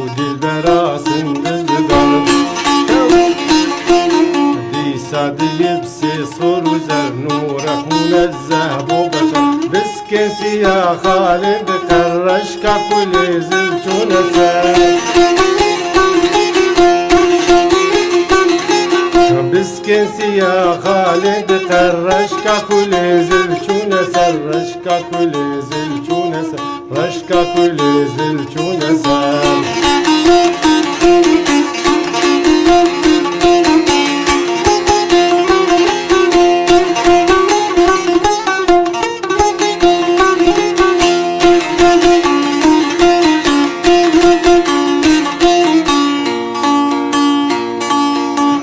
البرا سندزدار دي ساد لبسي صور وزر نورك منزه بوبشر بسكسي يا خالد كرشك كل زلت ونسر بسكسي يا خالد كرشك كل زلت ونسر رشك كل زلت ونسر رشك كل زلت ونسر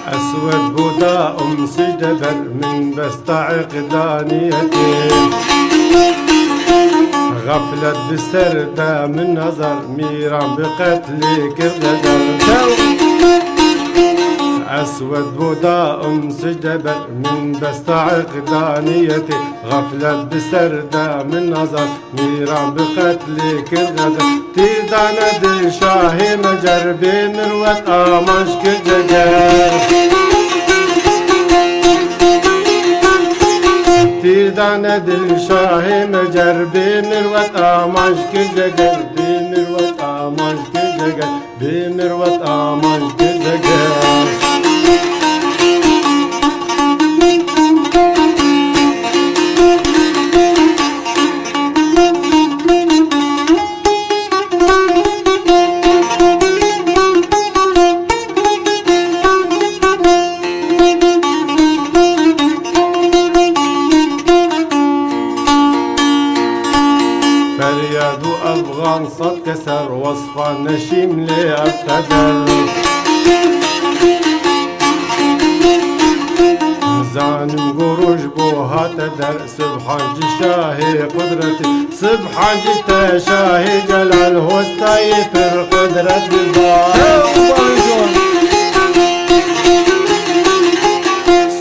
أسود بودا سجدبر من بستعق دانيتي غفلت بسردة من نظر ميران بقتلي كرددر أسود بودا سجدبر من بستعق دانيتي غفلت بسردة من نظر ميران بقتلي كرددر تيدانا دي شاهي مجربي مروت آماش كججر تيدانا دل شاهي مجربي مروت آماش كججر بمروت آماش كججر بمروت آماش كججر فرياد أفغان صد كسر وصفة نشيم لي ابتدر زانم قروش بوها تدر سبحان جي شاهي قدرتي سبحان جي تشاهي جلال هوستاي پر قدرت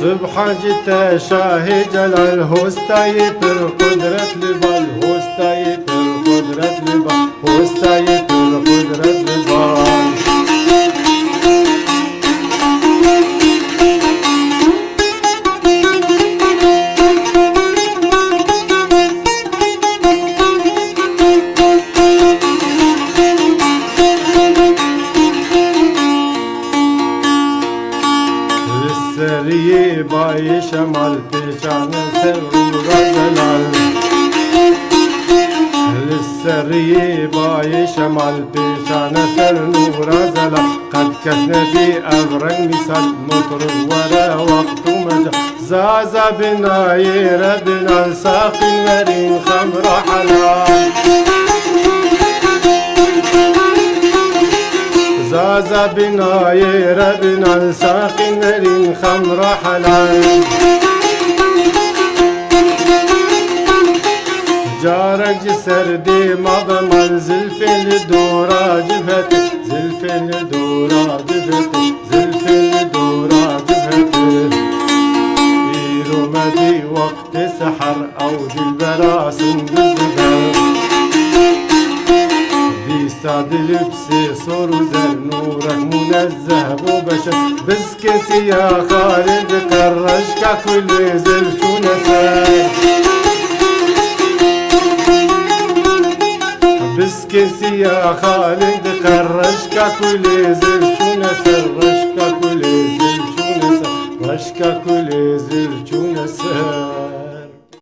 سبحان جي تشاهي جلال هوستاي پر قدرت لبال هوستاي پر قدرت لبال هوستاي پر قدرت لبال سریه بای شمال پیشان سر رزلال للسریه بای شمال پیشان سر نور زلال قد كسندي أغرق مثال مطر ورا وقت مجا زازا بناي ربنا ساق ورين خمر حلال زازا بناي ربنا ساق ورين خمر حلال جارك جسر دي مضمل زلفي لدورا جبهتي زلفي لدورا جبهتي زلفي لدورا جبهتي إيرو مدي وقت سحر أو دي البرا سندزدر دي ساد لبسي صور وزر نورك منزه وبشر بسكسي يا خالد كرشك كل زلف ونسر بسكسي يا خالد كرشك كل زلت ونسر رشك كل زلت ونسر رشك كل زلت ونسر